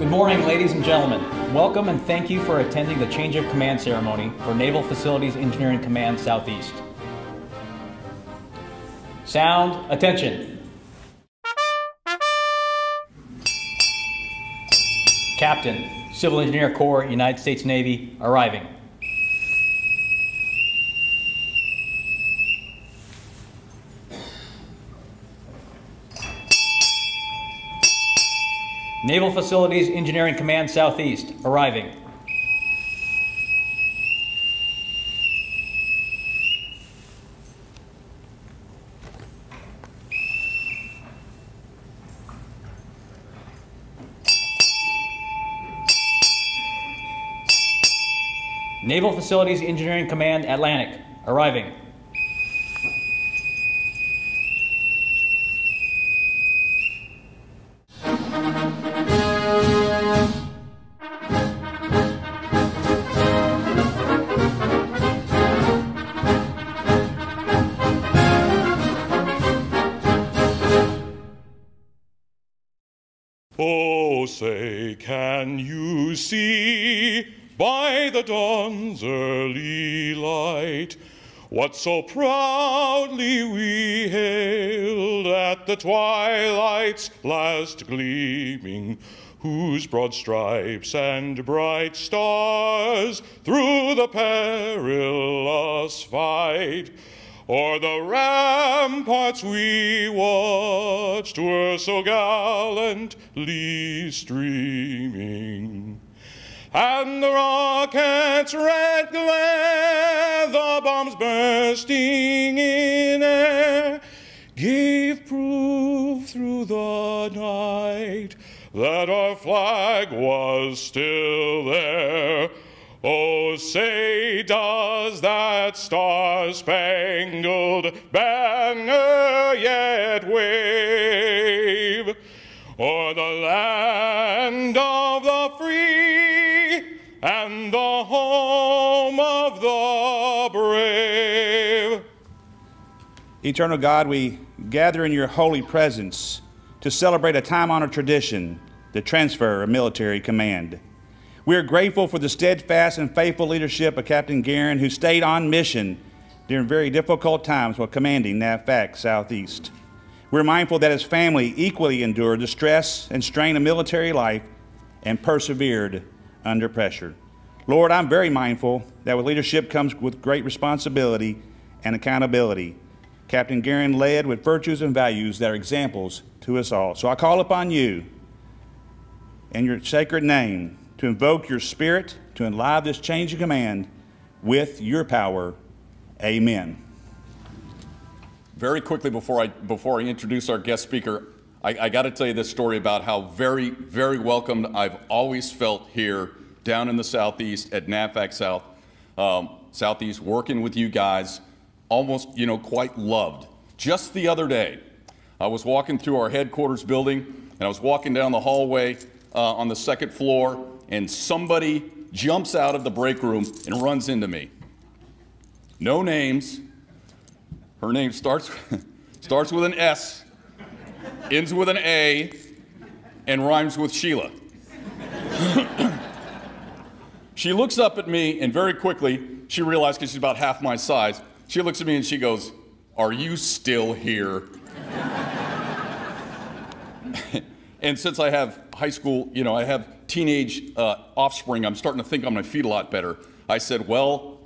Good morning, ladies and gentlemen. Welcome and thank you for attending the Change of Command ceremony for Naval Facilities Engineering Command Southeast. Sound, attention. Captain, Civil Engineer Corps, United States Navy, arriving. Naval Facilities Engineering Command Southeast, arriving. Naval Facilities Engineering Command Atlantic, arriving. Oh, say, can you see by the dawn's early light what so proudly we hailed at the twilight's last gleaming, whose broad stripes and bright stars through the perilous fight o'er the ramparts we watched were so gallantly streaming. And the rocket's red glare, the bombs bursting in air, gave proof through the night that our flag was still there. Oh, say, does that star-spangled banner yet wave o'er the land of the free and the home of the brave? Eternal God, we gather in your holy presence to celebrate a time-honored tradition, the transfer of military command. We are grateful for the steadfast and faithful leadership of Captain Garin, who stayed on mission during very difficult times while commanding NAVFAC Southeast. We're mindful that his family equally endured the stress and strain of military life and persevered under pressure. Lord, I'm very mindful that with leadership comes with great responsibility and accountability. Captain Garin led with virtues and values that are examples to us all. So I call upon you in your sacred name to invoke your spirit to enliven this change of command with your power. Amen. Very quickly before I introduce our guest speaker, I got to tell you this story about how very, very welcomed I've always felt here down in the Southeast at NAVFAC Southeast, working with you guys, almost, quite loved. Just the other day, I was walking through our headquarters building, and I was walking down the hallway on the second floor, and somebody jumps out of the break room and runs into me. No names. Her name starts with an S, ends with an A, and rhymes with Sheila. She looks up at me, and very quickly, she realized, because she's about half my size, she looks at me and she goes, "Are you still here?" And since I have high school, I have teenage offspring, I'm starting to think on my feet a lot better. I said, well,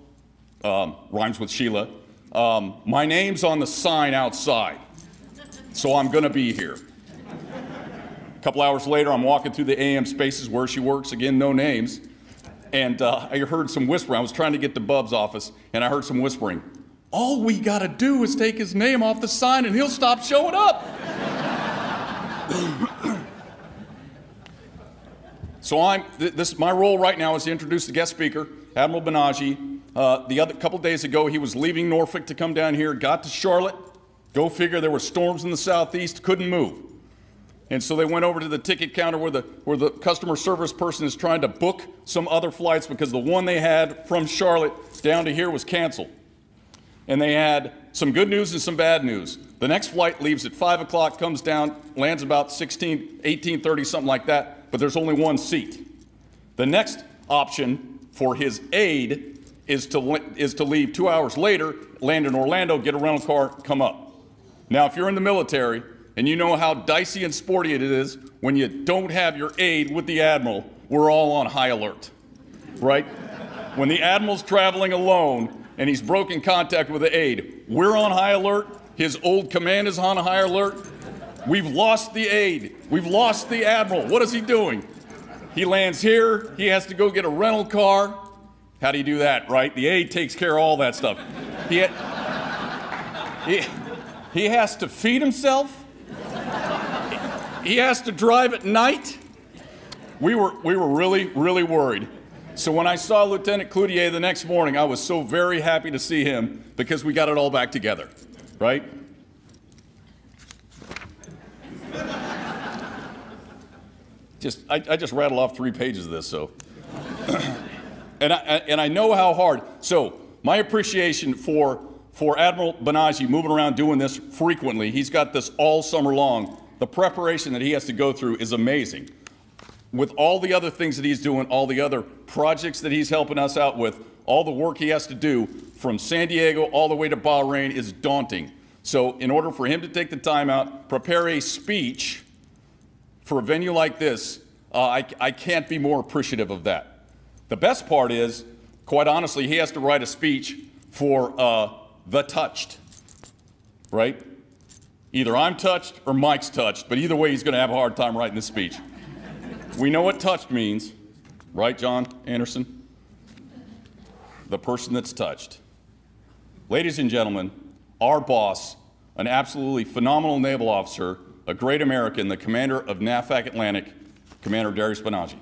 rhymes with Sheila, my name's on the sign outside, so I'm going to be here. A couple hours later, I'm walking through the AM spaces where she works, again, no names, and I heard some whispering. I was trying to get to Bub's office, and I heard some whispering. All we got to do is take his name off the sign, and he'll stop showing up. So my role right now is to introduce the guest speaker, Admiral Benaji. Couple days ago, he was leaving Norfolk to come down here, got to Charlotte. Go figure, there were storms in the Southeast, couldn't move. And so they went over to the ticket counter where the customer service person is trying to book some other flights because the one they had from Charlotte down to here was canceled. And they had some good news and some bad news. The next flight leaves at 5 o'clock, comes down, lands about 18:30, something like that. but there's only one seat. The next option for his aide is to leave 2 hours later, land in Orlando, get a rental car, come up. Now, if you're in the military and you know how dicey and sporty it is when you don't have your aide with the admiral, we're all on high alert, right? When the admiral's traveling alone and he's broken contact with the aide, we're on high alert. His old command is on high alert. We've lost the aide. We've lost the admiral. What is he doing? He lands here. He has to go get a rental car. How do you do that, right? The aide takes care of all that stuff. He has to feed himself. He has to drive at night. We were really, really worried. So when I saw Lieutenant Cloutier the next morning, I was so very happy to see him because we got it all back together, right? I just rattled off 3 pages of this, so. and I know how hard. So my appreciation for Admiral Banaji moving around doing this frequently, he's got this all summer long. The preparation that he has to go through is amazing. With all the other things that he's doing, all the other projects that he's helping us out with, all the work he has to do from San Diego all the way to Bahrain is daunting. So in order for him to take the time out, prepare a speech for a venue like this, I can't be more appreciative of that. The best part is, quite honestly, he has to write a speech for the touched, right? Either I'm touched or Mike's touched, but either way he's going to have a hard time writing this speech. We know what touched means, right, John Anderson? The person that's touched. Ladies and gentlemen, our boss, an absolutely phenomenal naval officer, a great American, the commander of NAVFAC Atlantic, Commander Darius Banaji.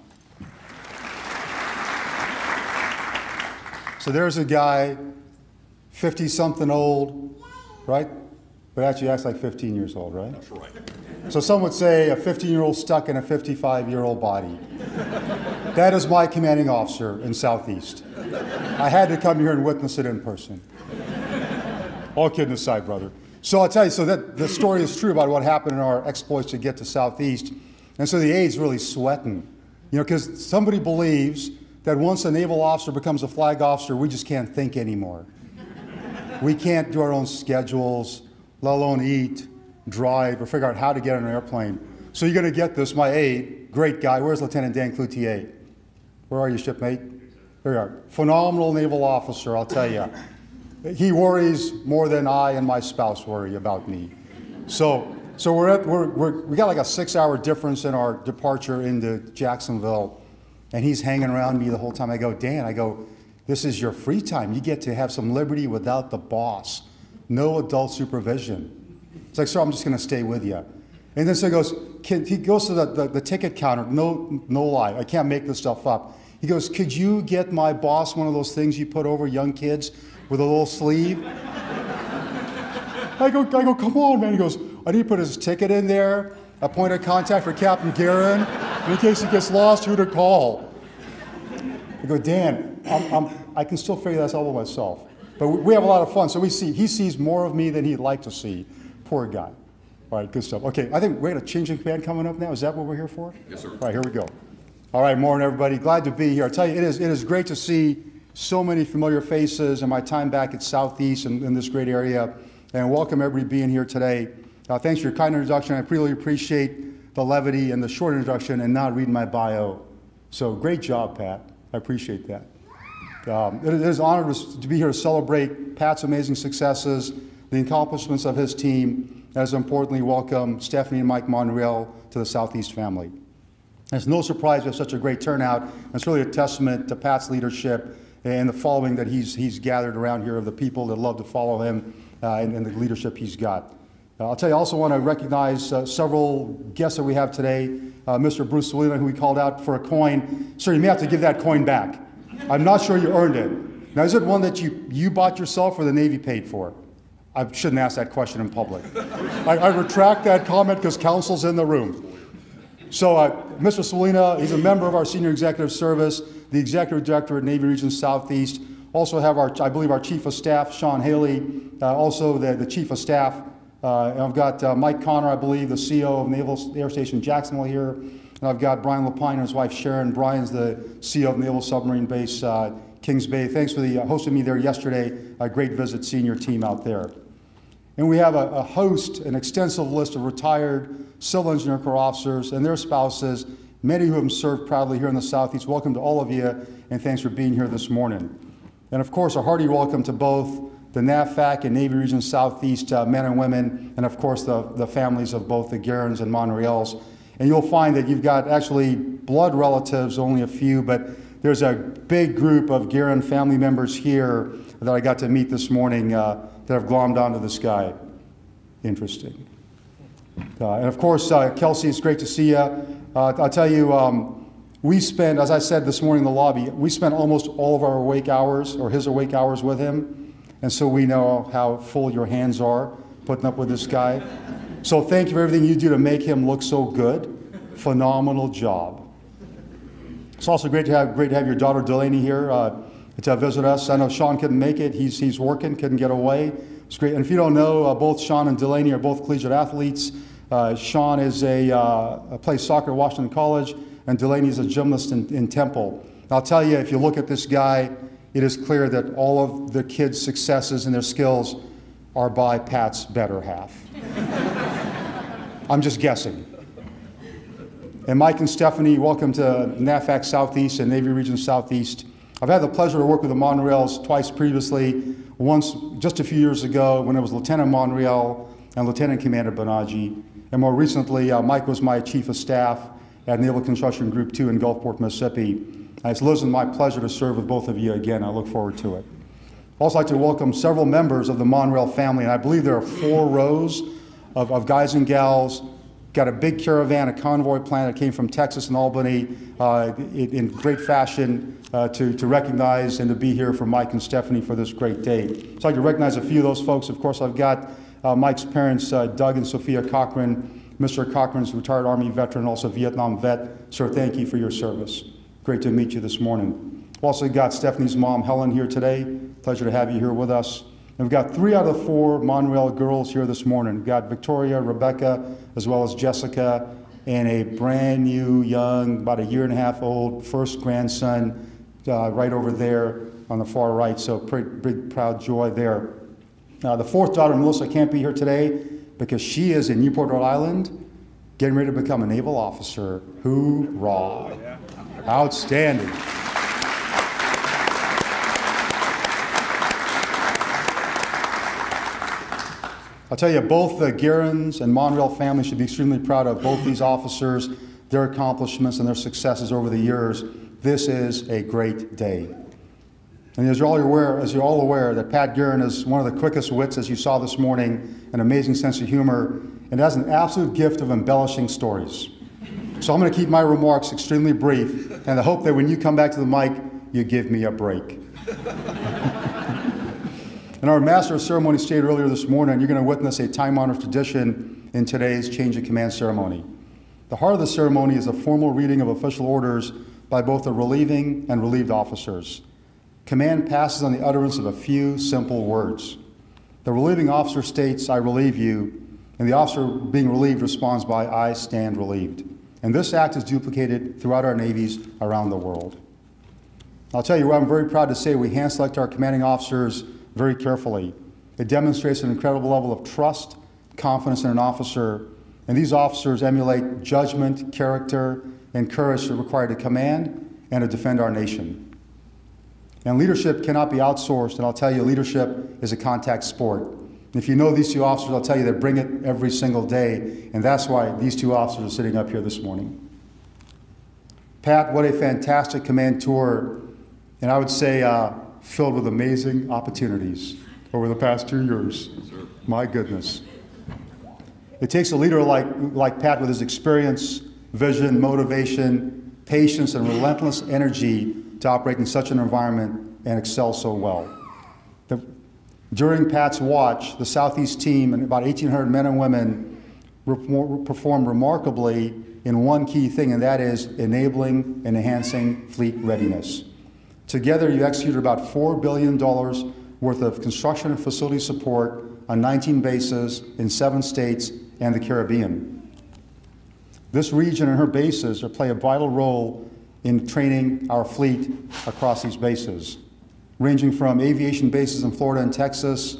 So there's a guy, 50-something old, right? But actually acts like 15 years old, right? That's right. So some would say a 15-year-old stuck in a 55-year-old body. That is my commanding officer in Southeast. I had to come here and witness it in person. All kidding aside, brother. So I'll tell you, so that the story is true about what happened in our exploits to get to Southeast. And so the aide's really sweating, you know, because somebody believes that once a naval officer becomes a flag officer, we just can't think anymore. We can't do our own schedules, let alone eat, drive, or figure out how to get on an airplane. So you're going to get this. My aide, great guy. Where's Lieutenant Dan Cloutier? Where are you, shipmate? There you are. Phenomenal naval officer, I'll tell you. He worries more than I and my spouse worry about me. So we got like a 6-hour difference in our departure into Jacksonville, and he's hanging around me the whole time. I go, Dan, this is your free time. You get to have some liberty without the boss. No adult supervision. It's like, sir, I'm just going to stay with you. And then so he goes to the ticket counter. No lie. I can't make this stuff up. He goes, could you get my boss one of those things you put over young kids with a little sleeve? I go, come on, man. He goes, I need to put his ticket in there, a point of contact for Captain Garin, in case he gets lost, who to call. I go, Dan, I can still figure this out by myself. But we have a lot of fun. So he sees more of me than he'd like to see. Poor guy. All right, good stuff. Okay, I think we're going to change in command coming up now. Is that what we're here for? Yes, sir. All right, here we go. All right, morning, everybody. Glad to be here. I tell you, it is great to see so many familiar faces in my time back at Southeast and in this great area. And welcome everybody being here today. Thanks for your kind introduction. I really appreciate the levity and the short introduction and not reading my bio. So great job, Pat. I appreciate that. It is an honor to be here to celebrate Pat's amazing successes, the accomplishments of his team, and as importantly, welcome Stephanie and Mike Monreal to the Southeast family. It's no surprise we have such a great turnout. It's really a testament to Pat's leadership and the following that he's gathered around here of the people that love to follow him and the leadership he's got. I'll tell you, I also want to recognize several guests that we have today. Mr. Bruce Wheeler, who we called out for a coin. Sir, you may have to give that coin back. I'm not sure you earned it. Now, is it one that you bought yourself or the Navy paid for? I shouldn't ask that question in public. I retract that comment because counsel's in the room. So Mr. Swalina, he's a member of our senior executive service, the executive director at Navy Region Southeast. Also have I believe our chief of staff, Sean Haley, also the chief of staff And I've got Mike Connor, I believe, the CEO of Naval Air Station Jacksonville here. And I've got Brian Lapine and his wife Sharon. Brian's the CEO of Naval Submarine Base, Kings Bay. Thanks for hosting me there yesterday. A great visit seeing your team out there. And we have a host, an extensive list of retired Civil Engineer Corps officers and their spouses, many who have served proudly here in the Southeast. Welcome to all of you, and thanks for being here this morning. And of course, a hearty welcome to both the NAVFAC and Navy Region Southeast men and women, and of course the families of both the Garins and Monreals. And you'll find that you've got actually blood relatives, only a few, but there's a big group of Garin family members here that I got to meet this morning that have glommed onto this guy. Interesting. And of course, Kelsey, it's great to see you. I'll tell you, we spent, as I said this morning in the lobby, we spent almost all of our awake hours, or his awake hours with him. And so we know how full your hands are putting up with this guy. So thank you for everything you do to make him look so good. Phenomenal job. It's also great to have your daughter Delaney here to visit us. I know Sean couldn't make it. He's working, couldn't get away. It's great. And if you don't know, both Sean and Delaney are both collegiate athletes. Sean is plays soccer at Washington College, and Delaney is a gymnast in Temple. I'll tell you, if you look at this guy, it is clear that all of the kids' successes and their skills are by Pat's better half. I'm just guessing. And Mike and Stephanie, welcome to NAVFAC Southeast and Navy Region Southeast. I've had the pleasure to work with the Monreals twice previously, once just a few years ago when it was Lieutenant Monreal and Lieutenant Commander Bonaji. And more recently, Mike was my Chief of Staff at Naval Construction Group 2 in Gulfport, Mississippi. It's Liz, my pleasure to serve with both of you again. I look forward to it. I'd also like to welcome several members of the Monreal family, and I believe there are 4 rows of guys and gals. Got a big caravan, a convoy plan that came from Texas and Albany in great fashion to recognize and to be here for Mike and Stephanie for this great day. So I'd like to recognize a few of those folks. Of course, I've got Mike's parents, Doug and Sophia Cochran. Mr. Cochran's a retired Army veteran, also Vietnam vet. Sir, thank you for your service. Great to meet you this morning. We've also got Stephanie's mom, Helen, here today. Pleasure to have you here with us. And we've got 3 out of the 4 Monreal girls here this morning. We've got Victoria, Rebecca, as well as Jessica, and a brand new, young, about 1.5 year old, first grandson right over there on the far right. So pretty big, proud joy there. The 4th daughter, Melissa, can't be here today because she is in Newport, Rhode Island, getting ready to become a naval officer. Hoorah! Yeah. Outstanding. I'll tell you, both the Garins and Monreal families should be extremely proud of both these officers, their accomplishments and their successes over the years. This is a great day. And as you're all aware, that Pat Garin is one of the quickest wits, as you saw this morning, an amazing sense of humor, and has an absolute gift of embellishing stories. So I'm going to keep my remarks extremely brief, and I hope that when you come back to the mic, you give me a break. And our Master of Ceremony stated earlier this morning, you're going to witness a time-honored tradition in today's Change of Command ceremony. The heart of the ceremony is a formal reading of official orders by both the relieving and relieved officers. Command passes on the utterance of a few simple words. The relieving officer states, "I relieve you," and the officer being relieved responds by, "I stand relieved." And this act is duplicated throughout our navies around the world. I'll tell you what, I'm very proud to say we hand select our commanding officers very carefully. It demonstrates an incredible level of trust, confidence in an officer, and these officers emulate judgment, character, and courage required to command and to defend our nation. And leadership cannot be outsourced, and I'll tell you, leadership is a contact sport. And if you know these 2 officers, I'll tell you they bring it every single day, and that's why these 2 officers are sitting up here this morning. Pat, what a fantastic command tour, and I would say filled with amazing opportunities over the past 2 years. Sure. My goodness. It takes a leader like Pat with his experience, vision, motivation, patience, and relentless energy to operate in such an environment and excel so well. During Pat's watch, the Southeast team and about 1,800 men and women performed remarkably in one key thing, and that is enabling and enhancing fleet readiness. Together, you executed about $4 billion worth of construction and facility support on 19 bases in 7 states and the Caribbean. This region and her bases play a vital role in training our fleet across these bases, ranging from aviation bases in Florida and Texas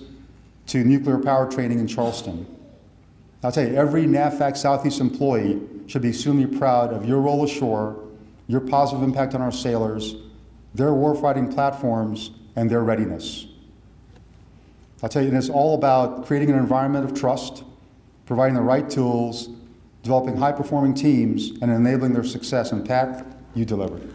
to nuclear power training in Charleston. I'll tell you, every NAVFAC Southeast employee should be extremely proud of your role ashore, your positive impact on our sailors, their warfighting platforms, and their readiness. I'll tell you, it's all about creating an environment of trust, providing the right tools, developing high-performing teams, and enabling their success. And Pat, you delivered.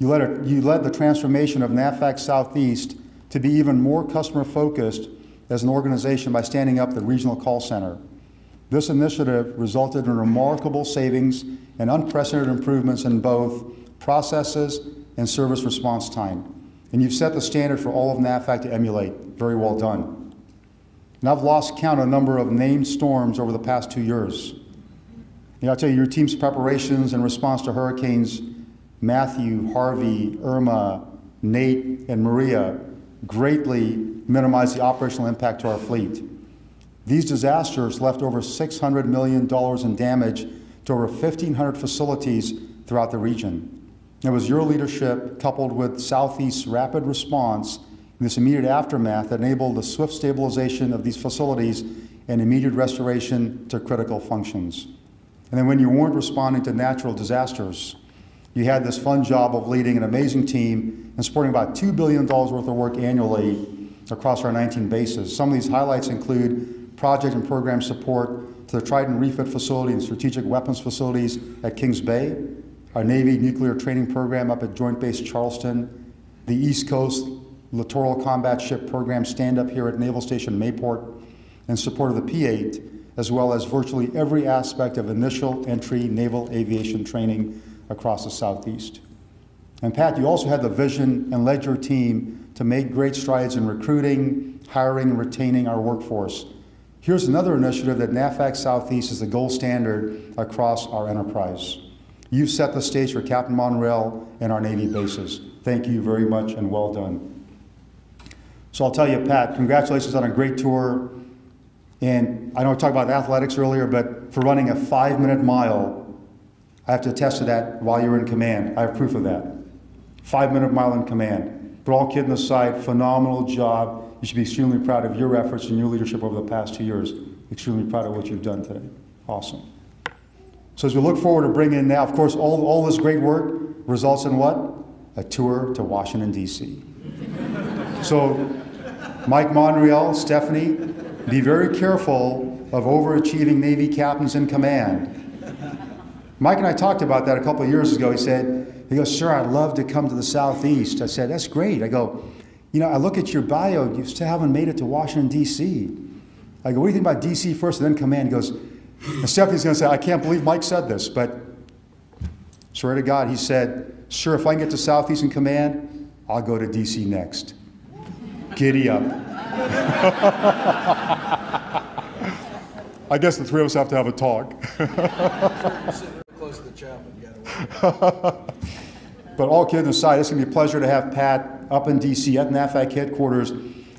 You led the transformation of NAVFAC Southeast to be even more customer-focused as an organization by standing up the regional call center. This initiative resulted in remarkable savings and unprecedented improvements in both processes and service response time. And you've set the standard for all of NAVFAC to emulate. Very well done. And I've lost count of a number of named storms over the past 2 years. I'll tell you, your team's preparations in response to hurricanes Matthew, Harvey, Irma, Nate, and Maria greatly minimized the operational impact to our fleet. These disasters left over $600 million in damage to over 1,500 facilities throughout the region. It was your leadership, coupled with Southeast's rapid response in this immediate aftermath, that enabled the swift stabilization of these facilities and immediate restoration to critical functions. And then when you weren't responding to natural disasters, you had this fun job of leading an amazing team and supporting about $2 billion worth of work annually across our 19 bases. Some of these highlights include project and program support to the Trident refit facility and strategic weapons facilities at Kings Bay, our Navy nuclear training program up at Joint Base Charleston, the East Coast Littoral Combat Ship program stand-up here at Naval Station Mayport, and support of the P-8, as well as virtually every aspect of initial entry naval aviation training across the Southeast. And Pat, you also had the vision and led your team to make great strides in recruiting, hiring, and retaining our workforce. Here's another initiative that NAVFAC Southeast is the gold standard across our enterprise. You've set the stage for Captain Monreal and our Navy bases. Thank you very much and well done. So I'll tell you, Pat, congratulations on a great tour. And I know I talked about athletics earlier, but for running a 5-minute mile, I have to attest to that while you were in command. I have proof of that. 5-minute mile in command. But all kidding aside, phenomenal job. You should be extremely proud of your efforts and your leadership over the past 2 years. Extremely proud of what you've done today. Awesome. So as we look forward to bringing in now, of course, all this great work results in what? A tour to Washington, D.C. So Mike Monreal, Stephanie, be very careful of overachieving Navy captains in command. Mike and I talked about that a couple of years ago. He goes, sir, I'd love to come to the Southeast. I said, that's great. I go, you know, I look at your bio, you still haven't made it to Washington, D.C. I go, what do you think about D.C. first and then command? He goes, and Stephanie's going to say, I can't believe Mike said this, but swear to God, he said, sir, if I can get to Southeast in command, I'll go to D.C. next. Giddy up. I guess the three of us have to have a talk. Close to the chapel, But all kidding aside, it's going to be a pleasure to have Pat up in D.C. at NAVFAC headquarters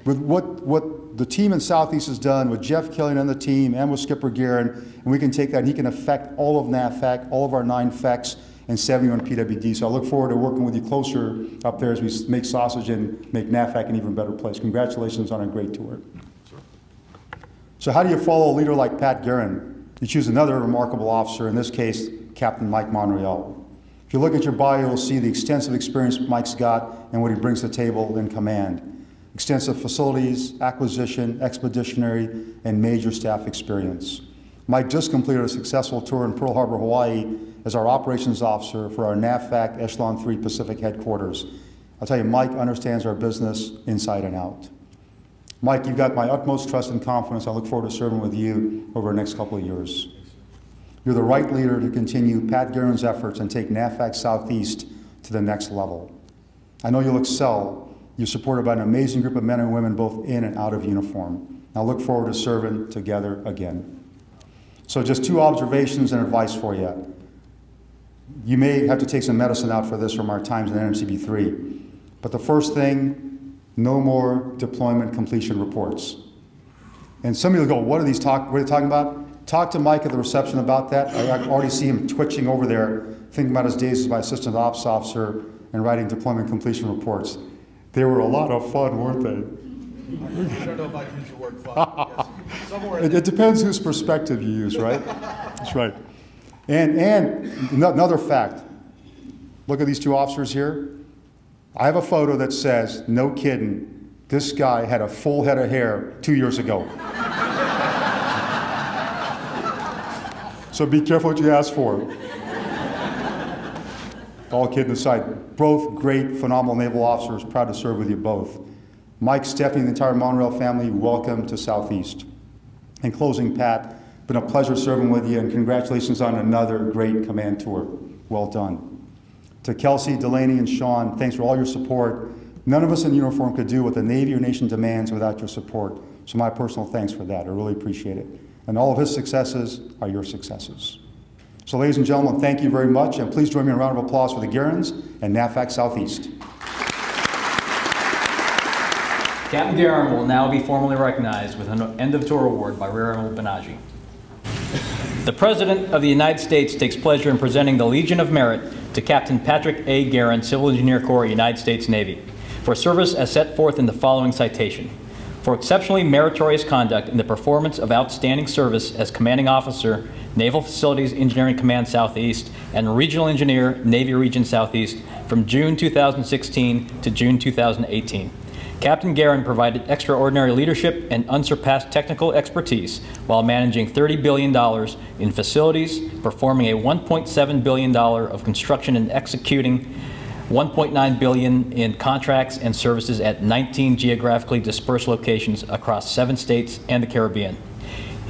with what the team in Southeast has done with Jeff Killian and the team and with Skipper Garin, and we can take that and he can affect all of NAVFAC, all of our 9 FECs and 71 PWD. So I look forward to working with you closer up there as we make sausage and make NAVFAC an even better place. Congratulations on a great tour. So how do you follow a leader like Pat Garin? You choose another remarkable officer, in this case, Captain Mike Monreal. If you look at your bio, you'll see the extensive experience Mike's got and what he brings to the table in command. Extensive facilities, acquisition, expeditionary, and major staff experience. Mike just completed a successful tour in Pearl Harbor, Hawaii as our operations officer for our NAVFAC Echelon 3 Pacific headquarters. I'll tell you, Mike understands our business inside and out. Mike, you've got my utmost trust and confidence. I look forward to serving with you over the next couple of years. You're the right leader to continue Pat Garin's efforts and take NAVFAC Southeast to the next level. I know you'll excel. You're supported by an amazing group of men and women both in and out of uniform. I look forward to serving together again. So just 2 observations and advice for you. You may have to take some medicine out for this from our times in NMCB3. But the first thing, No more deployment completion reports. And some of you will go, what are they talking about? Talk to Mike at the reception about that. I already see him twitching over there, thinking about his days as my assistant ops officer and writing deployment completion reports. They were a lot of fun, weren't they? I don't know if I can use the word fun. Yes. It depends whose perspective you use, right? That's right. And another fact. Look at these two officers here. I have a photo that says, no kidding, this guy had a full head of hair 2 years ago. So be careful what you ask for. All kidding aside, both great, phenomenal naval officers, proud to serve with you both. Mike, Stephanie, and the entire Monreal family, welcome to Southeast. In closing, Pat, been a pleasure serving with you, and congratulations on another great command tour. Well done. To Kelsey, Delaney, and Sean, thanks for all your support. None of us in uniform could do what the Navy or nation demands without your support, so my personal thanks for that. I really appreciate it. And all of his successes are your successes. So ladies and gentlemen, thank you very much, and please join me in a round of applause for the Garins and NAVFAC Southeast. Captain Garin will now be formally recognized with an end-of-tour award by Rear Admiral Benaji. The President of the United States takes pleasure in presenting the Legion of Merit to Captain Patrick A. Garin, Civil Engineer Corps, United States Navy, for service as set forth in the following citation. For exceptionally meritorious conduct in the performance of outstanding service as Commanding Officer, Naval Facilities Engineering Command Southeast, and Regional Engineer, Navy Region Southeast, from June 2016 to June 2018. Captain Garin provided extraordinary leadership and unsurpassed technical expertise while managing $30 billion in facilities, performing a $1.7 billion of construction and executing $1.9 billion in contracts and services at 19 geographically dispersed locations across 7 states and the Caribbean.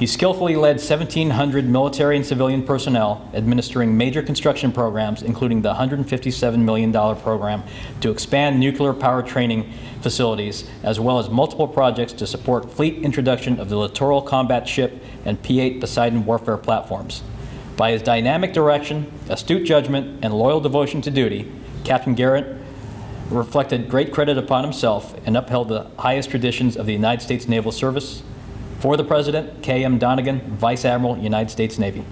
He skillfully led 1,700 military and civilian personnel, administering major construction programs, including the $157 million program to expand nuclear power training facilities, as well as multiple projects to support fleet introduction of the Littoral Combat Ship and P-8 Poseidon warfare platforms. By his dynamic direction, astute judgment, and loyal devotion to duty, Captain Garin reflected great credit upon himself and upheld the highest traditions of the United States Naval Service. For the President, K.M. Donegan, Vice Admiral, United States Navy.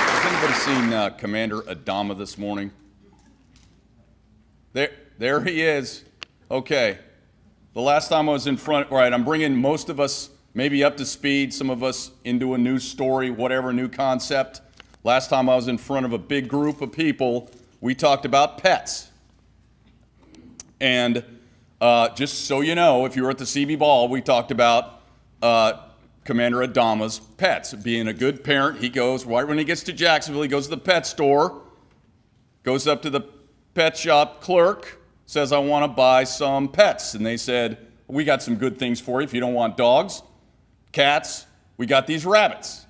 Has anybody seen Commander Adama this morning? There he is. Okay. The last time I was in front, right, I'm bringing most of us maybe up to speed, some of us into a new story, whatever, new concept. Last time I was in front of a big group of people, we talked about pets. And just so you know, if you were at the CB Ball, we talked about Commander Adama's pets. Being a good parent, he goes, right when he gets to Jacksonville, he goes to the pet store, goes up to the pet shop clerk, says, I want to buy some pets. And they said, we got some good things for you if you don't want dogs, cats, we got these rabbits.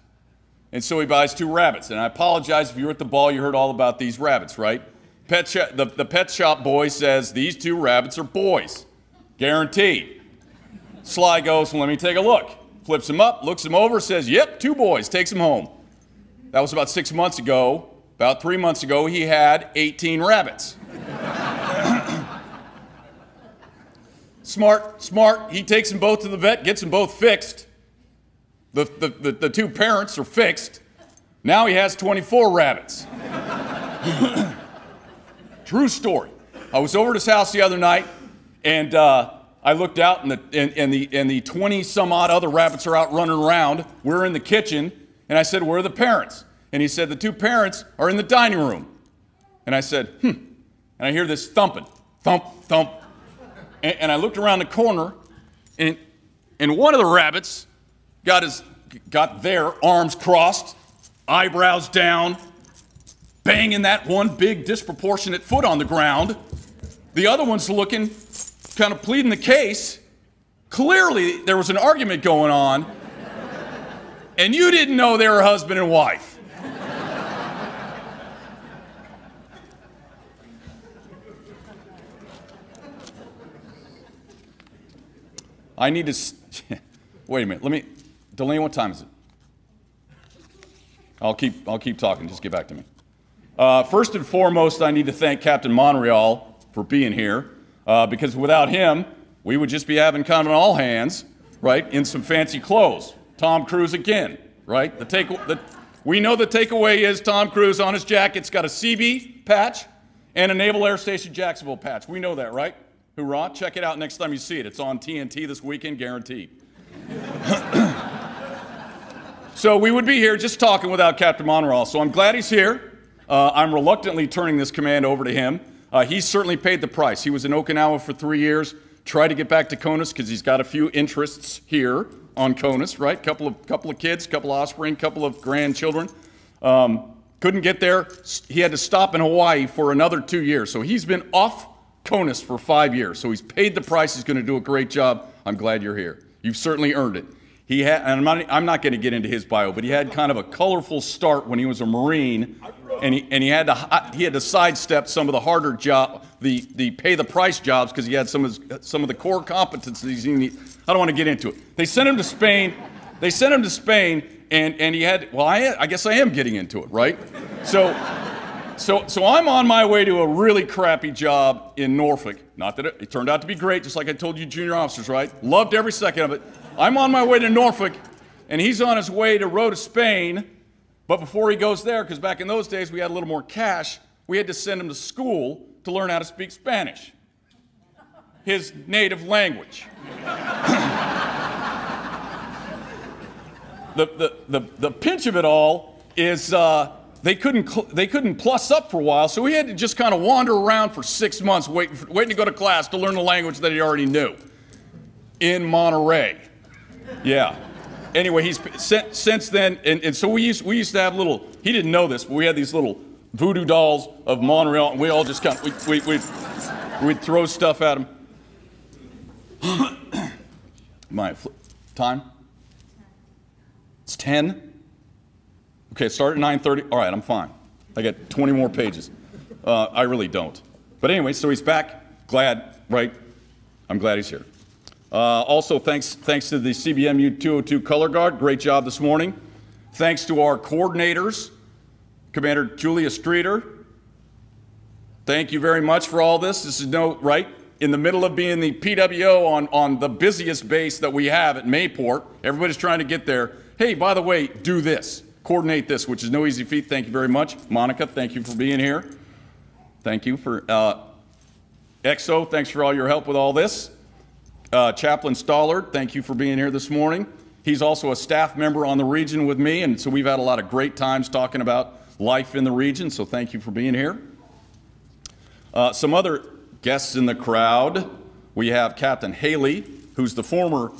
And so he buys 2 rabbits. And I apologize if you were at the ball, you heard all about these rabbits, right? The pet shop boy says, these 2 rabbits are boys. Guaranteed. Sly goes, well, let me take a look. Flips them up, looks them over, says, yep, 2 boys, takes them home. That was about 6 months ago. About 3 months ago, he had 18 rabbits. Smart. He takes them both to the vet, gets them both fixed. The 2 parents are fixed. Now he has 24 rabbits. True story. I was over at his house the other night, and I looked out, and the 20 some odd other rabbits are out running around. We're in the kitchen, and I said, where are the parents? And he said, the 2 parents are in the dining room. And I said, And I hear this thumping, thump, thump. And I looked around the corner, and one of the rabbits got their arms crossed, eyebrows down, banging that one big disproportionate foot on the ground. The other one's looking, kind of pleading the case. Clearly, there was an argument going on, and you didn't know they were husband and wife. I need to, wait a minute, Delaney, what time is it? I'll keep talking. Just get back to me. First and foremost, I need to thank Captain Monreal for being here, because without him, we would just be having kind of an all hands, right, in some fancy clothes. Tom Cruise again, right? We know the takeaway is Tom Cruise on his jacket's got a CB patch and a Naval Air Station Jacksonville patch. We know that, right? Hoorah. Check it out next time you see it. It's on TNT this weekend, guaranteed. So we would be here just talking without Captain Monreal. So I'm glad he's here. I'm reluctantly turning this command over to him. He's certainly paid the price. He was in Okinawa for 3 years, tried to get back to CONUS because he's got a few interests here on CONUS, right? Couple of kids, couple of offspring, couple of grandchildren. Couldn't get there. He had to stop in Hawaii for another 2 years. So he's been off CONUS for 5 years. So he's paid the price. He's going to do a great job. I'm glad you're here. You've certainly earned it. He had, and I'm not going to get into his bio, but he had kind of a colorful start when he was a Marine, and he had to sidestep some of the harder job, the pay the price jobs, because he had some of the core competencies he needed. I don't want to get into it. They sent him to Spain. And he had, well, I guess I am getting into it, right? So I'm on my way to a really crappy job in Norfolk. Not that it turned out to be great, just like I told you junior officers, right? Loved every second of it. I'm on my way to Norfolk, and he's on his way to row to Spain. But before he goes there, because back in those days we had a little more cash, we had to send him to school to learn how to speak Spanish, his native language. The pinch of it all is they couldn't plus up for a while, so he had to just kind of wander around for 6 months waiting to go to class to learn the language that he already knew in Monterey. Yeah. Anyway, he's since then, and so we used to have little. He didn't know this, but we had these little voodoo dolls of Monreal, and we all just kind of we'd throw stuff at him. My time. It's 10. Okay, start at 9:30. All right, I'm fine. I got 20 more pages. I really don't. But anyway, so he's back. Glad, right? I'm glad he's here. Also, thanks to the CBMU 202 Color Guard. Great job this morning. Thanks to our coordinators, Commander Julia Streeter. Thank you very much for all this. This is right in the middle of being the PWO on the busiest base that we have at Mayport. Everybody's trying to get there. Hey, by the way, do this. Coordinate this, which is no easy feat. Thank you very much. Monica, thank you for being here. Thank you for EXO. Thanks for all your help with all this. Chaplain Stollard, thank you for being here this morning. He's also a staff member on the region with me, and so we've had a lot of great times talking about life in the region, so thank you for being here. Some other guests in the crowd. We have Captain Haley, who's the former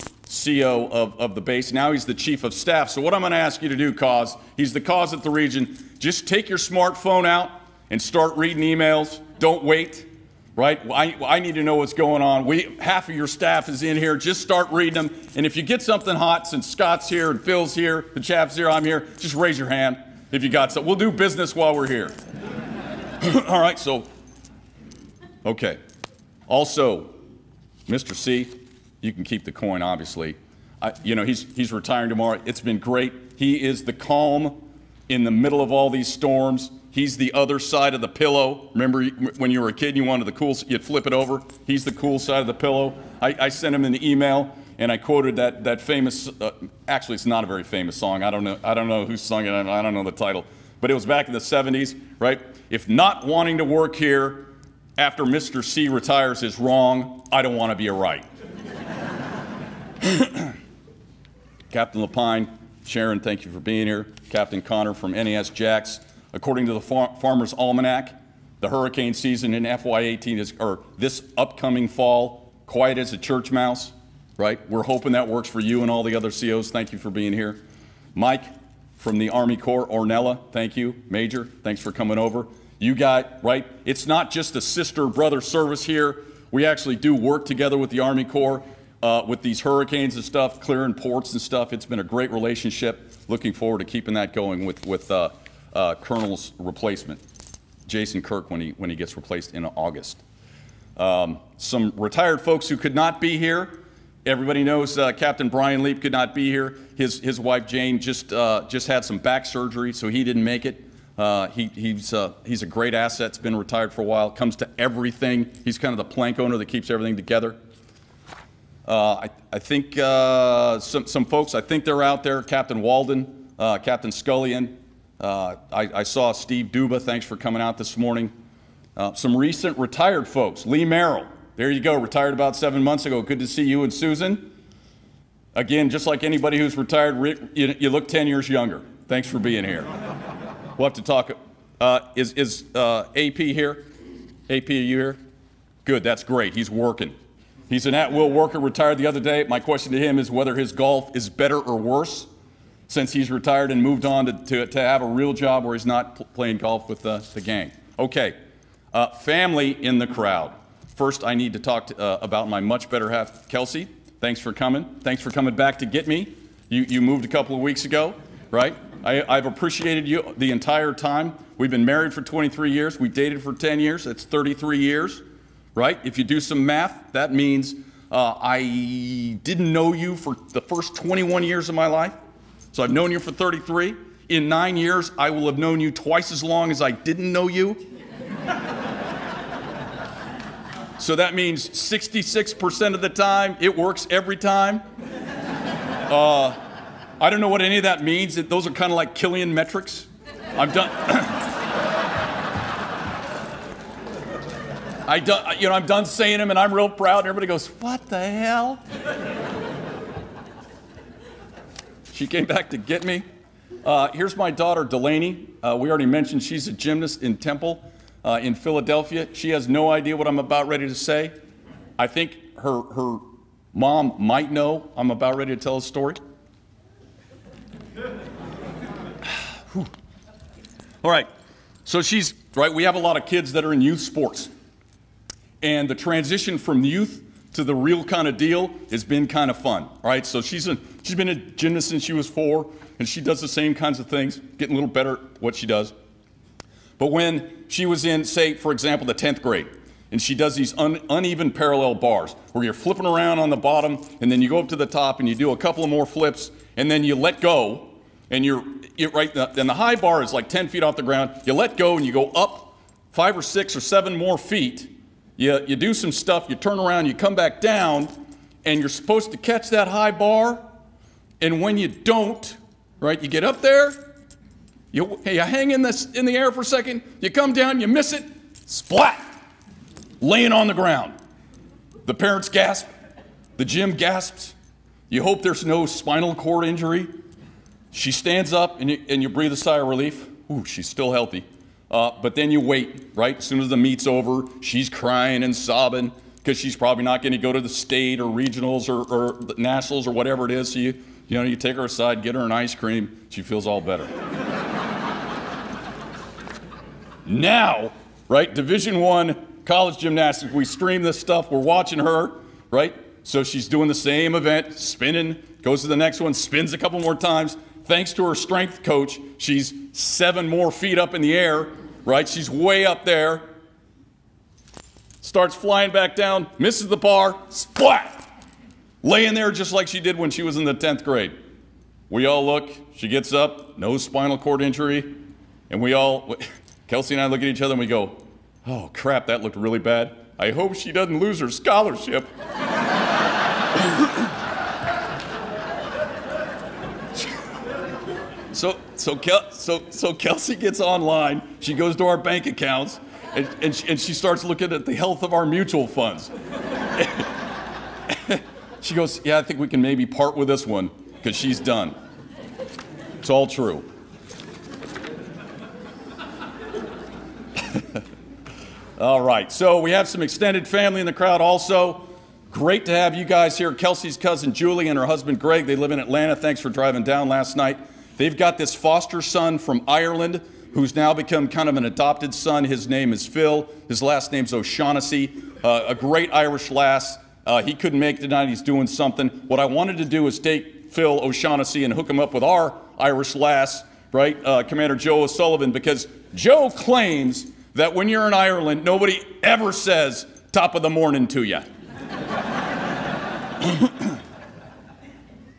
CO of the base. Now he's the Chief of Staff. So what I'm going to ask you to do, Cause, he's the Cause at the region, just take your smartphone out and start reading emails. Don't wait. Right? I need to know what's going on. Half of your staff is in here. Just start reading them. And if you get something hot, since Scott's here and Phil's here, the chap's here, I'm here, just raise your hand if you got something. We'll do business while we're here. All right, so, okay. Also, Mr. C, you can keep the coin, obviously. He's retiring tomorrow. It's been great. He is the calm in the middle of all these storms. He's the other side of the pillow. Remember when you were a kid and you wanted the cool, you'd flip it over? He's the cool side of the pillow. I sent him an email and I quoted that famous, actually it's not a very famous song. I don't know who sung it, I don't know the title. But it was back in the 70s, right? If not wanting to work here after Mr. C retires is wrong, I don't want to be a right. Captain Lapine, Sharon, thank you for being here. Captain Connor from NAS Jax. According to the Farmer's Almanac, the hurricane season in FY18 or this upcoming fall, quiet as a church mouse, right? We're hoping that works for you and all the other COs. Thank you for being here. Mike from the Army Corps, Ornella, thank you. Major, thanks for coming over. You got, right? It's not just a sister-brother service here. We actually do work together with the Army Corps with these hurricanes and stuff, clearing ports and stuff. It's been a great relationship. Looking forward to keeping that going with Colonel's replacement, Jason Kirk, when he gets replaced in August. Some retired folks who could not be here. Everybody knows Captain Brian Leap could not be here. His wife Jane just had some back surgery, so he didn't make it. He's a great asset. He's been retired for a while. Comes to everything. He's kind of the plank owner that keeps everything together. I think some folks, I think they're out there. Captain Walden, Captain Scullion. I saw Steve Duba. Thanks for coming out this morning. Some recent retired folks. Lee Merrill. There you go. Retired about 7 months ago. Good to see you and Susan. Again, just like anybody who's retired, you look 10 years younger. Thanks for being here. We'll have to talk. Is AP here? AP, are you here? Good. That's great. He's working. He's an at-will worker, retired the other day. My question to him is whether his golf is better or worse since he's retired and moved on to have a real job where he's not playing golf with the gang. Okay, family in the crowd. First, I need to talk about my much better half, Kelsey. Thanks for coming. Thanks for coming back to get me. You moved a couple of weeks ago, right? I've appreciated you the entire time. We've been married for 23 years. We dated for 10 years. That's 33 years. Right? If you do some math, that means I didn't know you for the first 21 years of my life. So I've known you for 33. In 9 years, I will have known you twice as long as I didn't know you. So that means 66% of the time, it works every time. I don't know what any of that means. Those are kind of like Killian metrics. I'm done. I'm done saying them, and I'm real proud. And everybody goes, "What the hell?" She came back to get me. Here's my daughter, Delaney. We already mentioned she's a gymnast in Temple in Philadelphia. She has no idea what I'm about ready to say. I think her mom might know I'm about ready to tell a story. All right. So she's, right, we have a lot of kids that are in youth sports. And the transition from youth to the real kind of deal has been kind of fun, all right? So she's been a gymnast since she was 4, and she does the same kinds of things, getting a little better at what she does. But when she was in, say, for example, the 10th grade, and she does these uneven parallel bars, where you're flipping around on the bottom, and then you go up to the top, and you do a couple of more flips, and then you let go, and you're right, and the high bar is like 10 feet off the ground. You let go, and you go up 5 or 6 or 7 more feet. You do some stuff, you turn around, you come back down, and you're supposed to catch that high bar, and when you don't, right, you get up there, you hang in the air for a second, you come down, you miss it, splat, laying on the ground. The parents gasp, the gym gasps, you hope there's no spinal cord injury. She stands up, and you breathe a sigh of relief. Ooh, she's still healthy. But then you wait, right? As soon as the meet's over, she's crying and sobbing because she's probably not going to go to the state or regionals or the nationals or whatever it is. So you take her aside, get her an ice cream. She feels all better. Now, right? Division I college gymnastics. We stream this stuff. We're watching her, right? So she's doing the same event, spinning, goes to the next one, spins a couple more times. Thanks to her strength coach, she's 7 more feet up in the air, right? She's way up there. Starts flying back down, misses the bar, splat! Laying there just like she did when she was in the 10th grade. We all look, she gets up, no spinal cord injury, and Kelsey and I look at each other and we go, "Oh crap, that looked really bad. I hope she doesn't lose her scholarship." So Kelsey gets online, she goes to our bank accounts, and she starts looking at the health of our mutual funds. She goes, "Yeah, I think we can maybe part with this one, because she's done." It's all true. All right, so we have some extended family in the crowd also. Great to have you guys here. Kelsey's cousin Julie and her husband Greg, they live in Atlanta. Thanks for driving down last night. They've got this foster son from Ireland who's now become kind of an adopted son. His name is Phil. His last name's O'Shaughnessy, a great Irish lass. He couldn't make it tonight. He's doing something. What I wanted to do is take Phil O'Shaughnessy and hook him up with our Irish lass, right, Commander Joe O'Sullivan, because Joe claims that when you're in Ireland, nobody ever says top of the morning to you.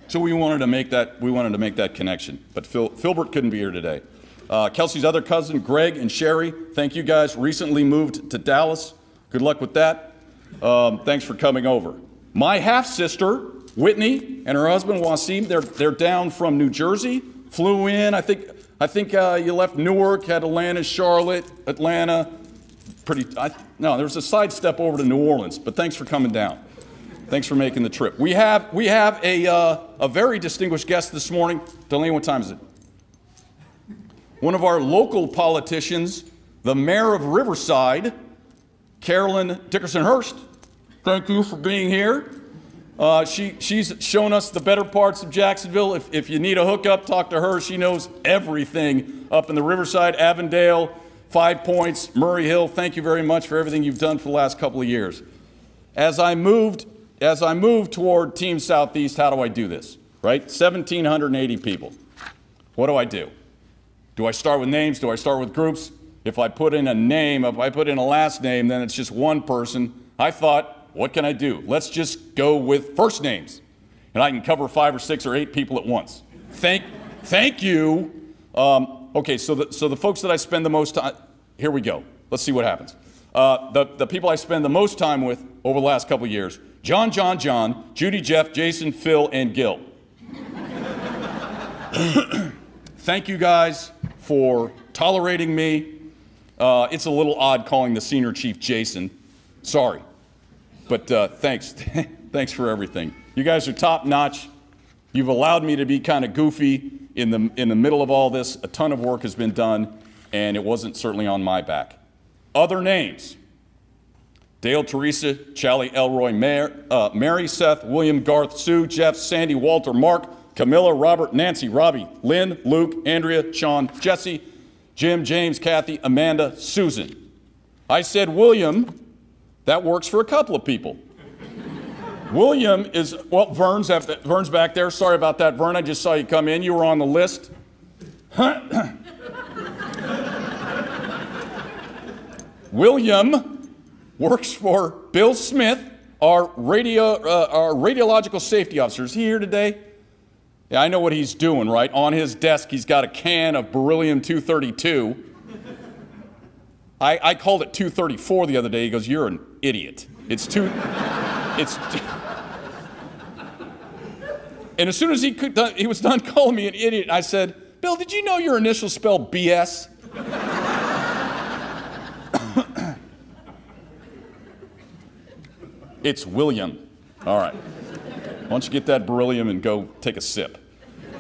So we wanted to make that connection, but Filbert couldn't be here today. Kelsey's other cousin, Greg and Sherry, thank you guys. Recently moved to Dallas. Good luck with that. Thanks for coming over. My half-sister, Whitney, and her husband, Wasim, they're down from New Jersey, flew in. I think you left Newark, had Atlanta, Charlotte, Atlanta. No, there was a sidestep over to New Orleans, but thanks for coming down. Thanks for making the trip. We have a very distinguished guest this morning. Delaney, what time is it? One of our local politicians, the mayor of Riverside, Carolyn Dickerson-Hurst. Thank you for being here. She's shown us the better parts of Jacksonville. If you need a hookup, talk to her. She knows everything up in the Riverside, Avondale, 5 Points, Murray Hill. Thank you very much for everything you've done for the last couple of years. As I moved toward Team Southeast, how do I do this? Right? 1,780 people. What do I do? Do I start with names? Do I start with groups? If I put in a name, if I put in a last name, then it's just one person. I thought, what can I do? Let's just go with first names. And I can cover 5 or 6 or 8 people at once. Thank you. Okay, so the folks that I spend the most time, here we go. Let's see what happens. The people I spend the most time with over the last couple of years, John, Judy, Jeff, Jason, Phil, and Gil. Thank you guys for tolerating me. It's a little odd calling the senior chief Jason. Sorry. But thanks. Thanks for everything. You guys are top notch. You've allowed me to be kind of goofy in the middle of all this. A ton of work has been done, and it wasn't certainly on my back. Other names: Dale, Teresa, Charlie, Elroy, Mary, Seth, William, Garth, Sue, Jeff, Sandy, Walter, Mark, Camilla, Robert, Nancy, Robbie, Lynn, Luke, Andrea, Sean, Jesse, Jim, James, Kathy, Amanda, Susan. I said William. That works for a couple of people. William is, well, Vern's back there. Sorry about that, Vern. I just saw you come in. You were on the list. William works for Bill Smith, our radiological safety officer. Is he here today? Yeah, I know what he's doing, right? On his desk, he's got a can of beryllium-232. I called it 234 the other day. He goes, "You're an idiot. And as soon as he was done calling me an idiot, I said, "Bill, did you know your initials spell BS?" It's William. All right. Why don't you get that beryllium and go take a sip?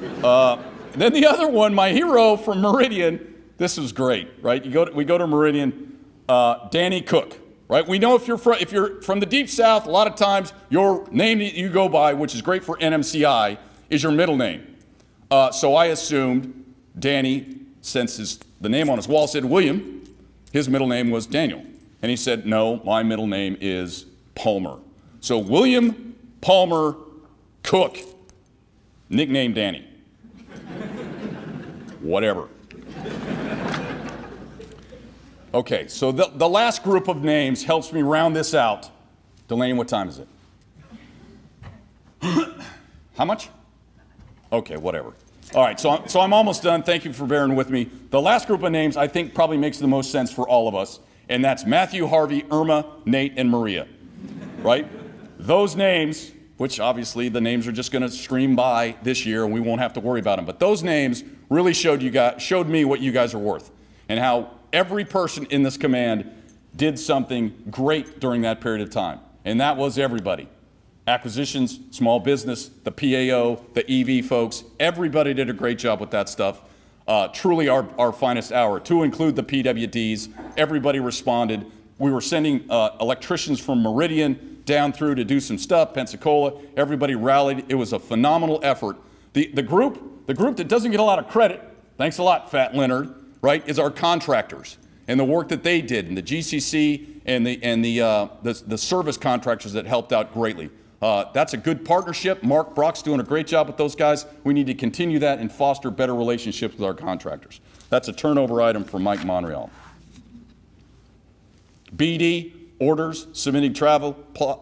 Then the other one, my hero from Meridian. This was great, right? We go to Meridian, Danny Cooke, right? We know if you're from the Deep South, a lot of times your name that you go by, which is great for NMCI, is your middle name. So I assumed Danny, since the name on his wall said William, his middle name was Daniel. And he said, "No, my middle name is Palmer." So William Palmer Cooke, nicknamed Danny. Whatever. Okay, so the last group of names helps me round this out. Delaney, what time is it? How much? Okay, whatever. All right, so I'm almost done. Thank you for bearing with me. The last group of names I think probably makes the most sense for all of us, and that's Matthew, Harvey, Irma, Nate, and Maria, right? Those names, which obviously the names are just going to stream by this year and we won't have to worry about them, but those names really showed me what you guys are worth and how every person in this command did something great during that period of time, and that was everybody. Acquisitions, small business, the PAO, the EV folks, everybody did a great job with that stuff. Truly our finest hour, to include the PWDs. Everybody responded. We were sending electricians from Meridian down through to do some stuff, Pensacola. Everybody rallied. It was a phenomenal effort. The group that doesn't get a lot of credit, thanks a lot, Fat Leonard, right, is our contractors and the work that they did, and the GCC and the service contractors that helped out greatly. That's a good partnership. Mark Brock's doing a great job with those guys. We need to continue that and foster better relationships with our contractors. That's a turnover item for Mike Monreal. BD, orders, submitting travel,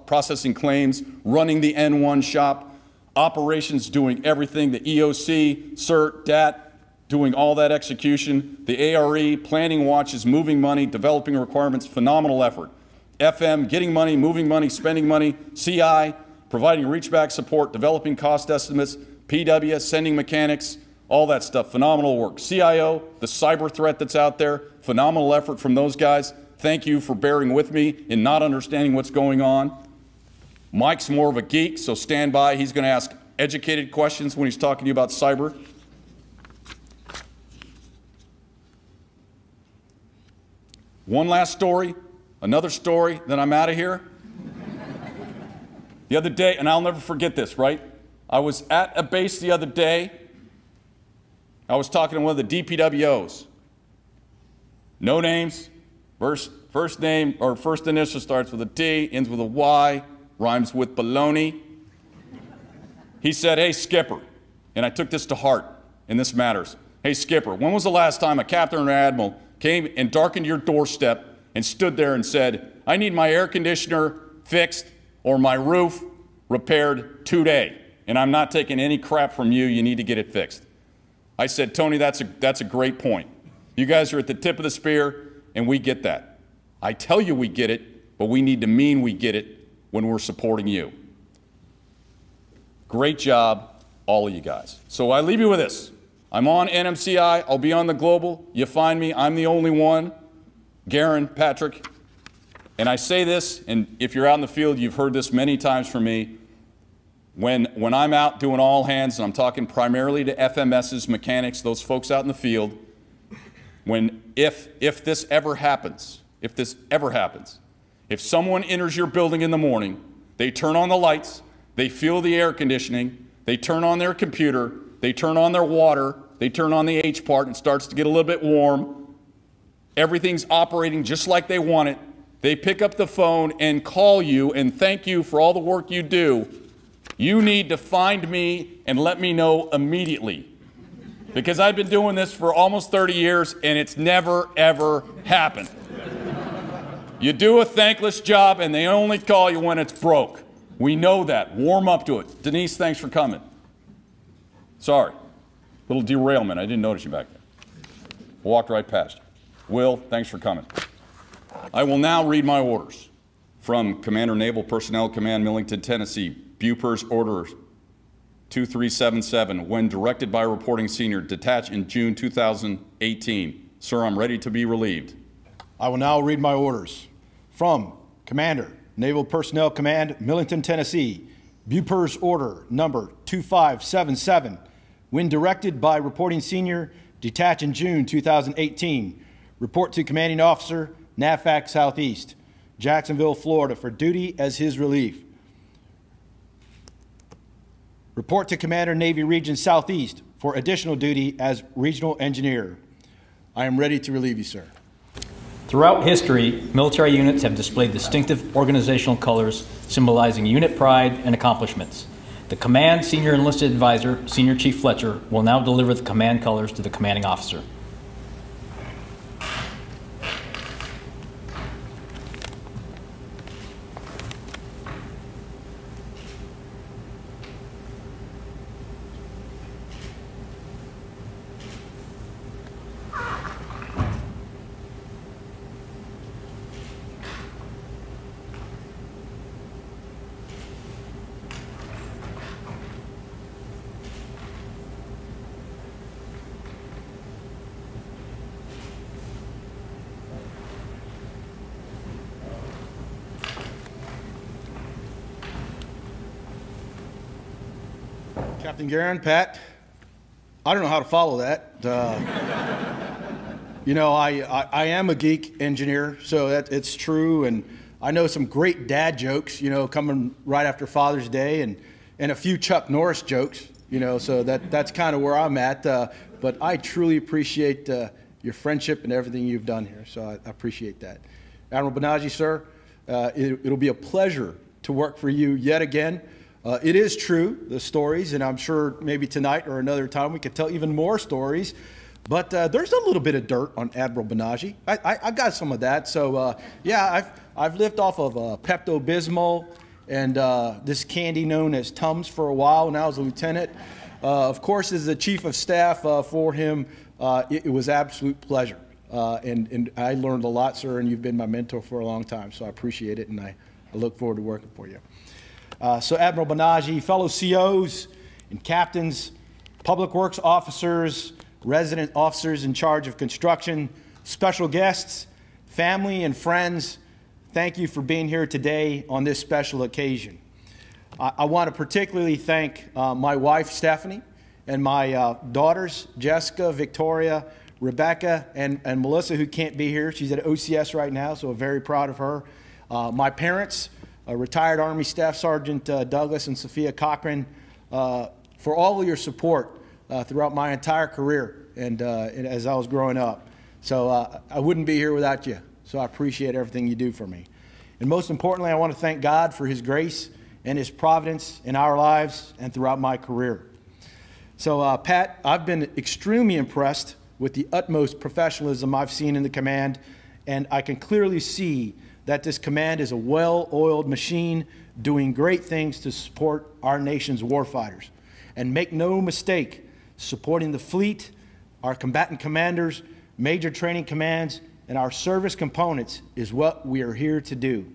processing claims, running the N1 shop, operations, doing everything, the EOC, CERT, DAT, doing all that execution, the ARE, planning watches, moving money, developing requirements, phenomenal effort. FM, getting money, moving money, spending money, CI, providing reachback support, developing cost estimates, PW, sending mechanics, all that stuff, phenomenal work. CIO, the cyber threat that's out there, phenomenal effort from those guys. Thank you for bearing with me in not understanding what's going on. Mike's more of a geek, so stand by. He's going to ask educated questions when he's talking to you about cyber. One last story, another story, then I'm out of here. The other day, and I'll never forget this, right? I was at a base the other day. I was talking to one of the DPWOs. No names, first name or first initial starts with a D, ends with a Y, rhymes with baloney. He said, "Hey, Skipper," and I took this to heart, and this matters. "Hey, Skipper, when was the last time a captain or admiral came and darkened your doorstep and stood there and said, 'I need my air conditioner fixed or my roof repaired today, and I'm not taking any crap from you, you need to get it fixed'?" I said, "Tony, that's a great point. You guys are at the tip of the spear, and we get that. I tell you we get it, but we need to mean we get it when we're supporting you." Great job, all of you guys. So I leave you with this. I'm on NMCI, I'll be on the Global. You find me, I'm the only one. Garin, Patrick. And I say this, and if you're out in the field, you've heard this many times from me. When I'm out doing all hands, and I'm talking primarily to FMSs, mechanics, those folks out in the field, if this ever happens, if someone enters your building in the morning, they turn on the lights, they feel the air conditioning, they turn on their computer, they turn on their water, they turn on the H part, and it starts to get a little bit warm, everything's operating just like they want it, they pick up the phone and call you and thank you for all the work you do, you need to find me and let me know immediately. Because I've been doing this for almost 30 years and it's never, ever happened. You do a thankless job and they only call you when it's broke. We know that. Warm up to it. Denise, thanks for coming. Sorry. Little derailment. I didn't notice you back there. Walked right past you. Will, thanks for coming. I will now read my orders from Commander Naval Personnel Command, Millington, Tennessee. Bupers Order 2377, when directed by reporting senior, detached in June 2018. Sir, I'm ready to be relieved. I will now read my orders. From Commander, Naval Personnel Command, Millington, Tennessee. Bupers Order number 2577, when directed by reporting senior, detached in June 2018. Report to Commanding Officer, NAVFAC Southeast, Jacksonville, Florida, for duty as his relief. Report to Commander, Navy Region Southeast, for additional duty as Regional Engineer. I am ready to relieve you, sir. Throughout history, military units have displayed distinctive organizational colors symbolizing unit pride and accomplishments. The Command Senior Enlisted Advisor, Senior Chief Fletcher, will now deliver the command colors to the commanding officer. Captain Garin, Pat, I don't know how to follow that. You know, I am a geek engineer, so it's true, and I know some great dad jokes, you know, coming right after Father's Day, and a few Chuck Norris jokes, you know, so that's kind of where I'm at. But I truly appreciate your friendship and everything you've done here, so I appreciate that. Admiral Benaji, sir, it'll be a pleasure to work for you yet again. It is true, the stories, and I'm sure maybe tonight or another time we could tell even more stories, but there's a little bit of dirt on Admiral Benaji. I got some of that, so yeah, I've lived off of Pepto-Bismol and this candy known as Tums for a while when I was a lieutenant. Of course, as the chief of staff for him, it was absolute pleasure. And I learned a lot, sir, and you've been my mentor for a long time, so I appreciate it, and I look forward to working for you. So Admiral Banaji, fellow COs and captains, public works officers, resident officers in charge of construction, special guests, family and friends, thank you for being here today on this special occasion. I want to particularly thank my wife, Stephanie, and my daughters, Jessica, Victoria, Rebecca, and Melissa, who can't be here. She's at OCS right now, so I'm very proud of her. My parents, retired Army Staff Sergeant Douglas and Sophia Cochran, for all of your support throughout my entire career and as I was growing up. So I wouldn't be here without you, so I appreciate everything you do for me. And most importantly, I want to thank God for His grace and His providence in our lives and throughout my career. So Pat, I've been extremely impressed with the utmost professionalism I've seen in the command, and I can clearly see that this command is a well-oiled machine doing great things to support our nation's warfighters. And make no mistake, supporting the fleet, our combatant commanders, major training commands, and our service components is what we are here to do.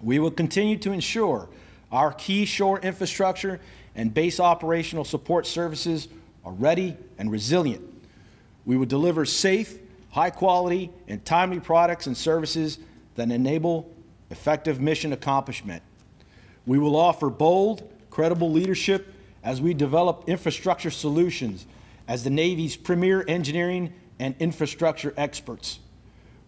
We will continue to ensure our key shore infrastructure and base operational support services are ready and resilient. We will deliver safe, high quality, and timely products and services that enable effective mission accomplishment. We will offer bold, credible leadership as we develop infrastructure solutions as the Navy's premier engineering and infrastructure experts.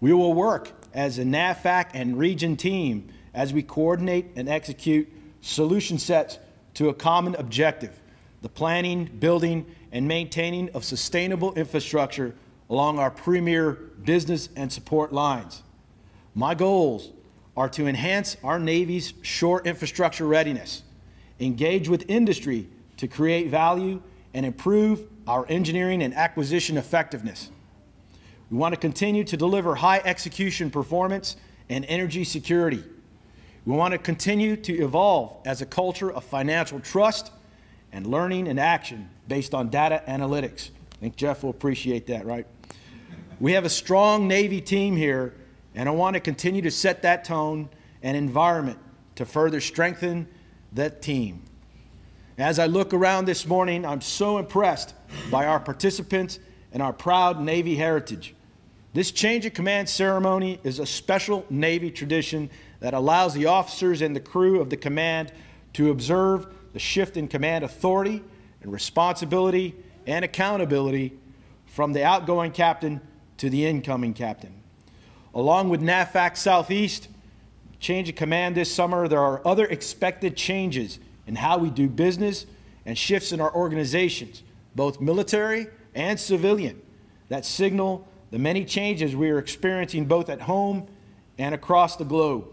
We will work as a NAVFAC and region team as we coordinate and execute solution sets to a common objective, the planning, building, and maintaining of sustainable infrastructure along our premier business and support lines. My goals are to enhance our Navy's shore infrastructure readiness, engage with industry to create value, and improve our engineering and acquisition effectiveness. We want to continue to deliver high execution performance and energy security. We want to continue to evolve as a culture of financial trust and learning and action based on data analytics. I think Jeff will appreciate that, right? We have a strong Navy team here, and I want to continue to set that tone and environment to further strengthen that team. As I look around this morning, I'm so impressed by our participants and our proud Navy heritage. This change of command ceremony is a special Navy tradition that allows the officers and the crew of the command to observe the shift in command authority and responsibility and accountability from the outgoing captain to the incoming captain. Along with NAVFAC Southeast, change of command this summer, there are other expected changes in how we do business and shifts in our organizations, both military and civilian, that signal the many changes we are experiencing both at home and across the globe.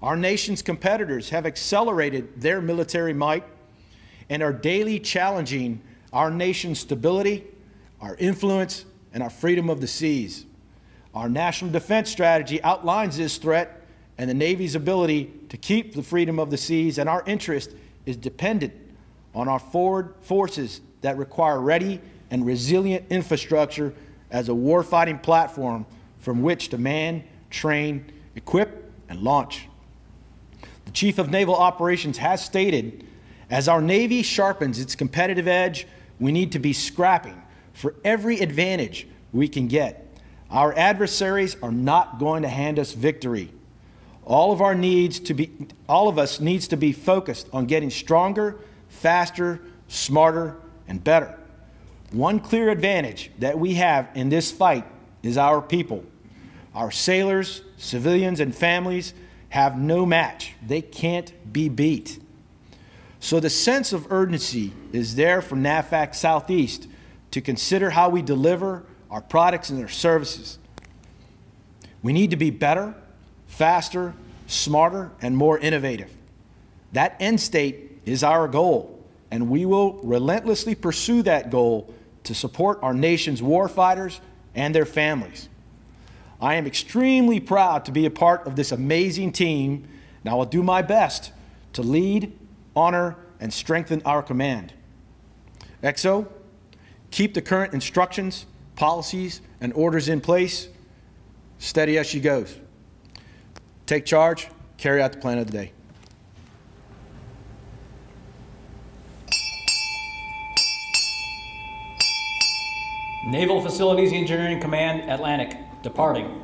Our nation's competitors have accelerated their military might and are daily challenging our nation's stability, our influence, and our freedom of the seas. Our national defense strategy outlines this threat and the Navy's ability to keep the freedom of the seas, and our interest is dependent on our forward forces that require ready and resilient infrastructure as a warfighting platform from which to man, train, equip, and launch. The Chief of Naval Operations has stated, as our Navy sharpens its competitive edge, we need to be scrapping for every advantage we can get. Our adversaries are not going to hand us victory. All of us needs to be focused on getting stronger, faster, smarter, and better. One clear advantage that we have in this fight is our people. Our sailors, civilians, and families have no match. They can't be beat. So the sense of urgency is there for NAVFAC Southeast to consider how we deliver our products and our services. We need to be better, faster, smarter, and more innovative. That end state is our goal, and we will relentlessly pursue that goal to support our nation's warfighters and their families. I am extremely proud to be a part of this amazing team, and I will do my best to lead, honor, and strengthen our command. XO, keep the current instructions, policies, and orders in place. Steady as she goes. Take charge, carry out the plan of the day. Naval Facilities Engineering Command, Atlantic, departing.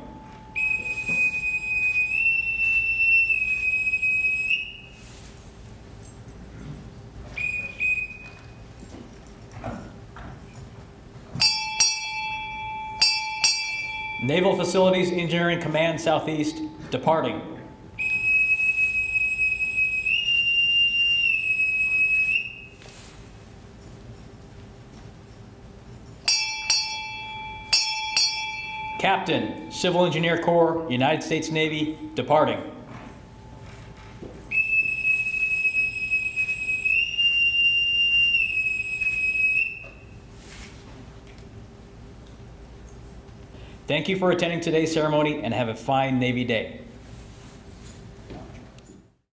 Naval Facilities Engineering Command, Southeast, departing. Captain, Civil Engineer Corps, United States Navy, departing. Thank you for attending today's ceremony and have a fine Navy Day.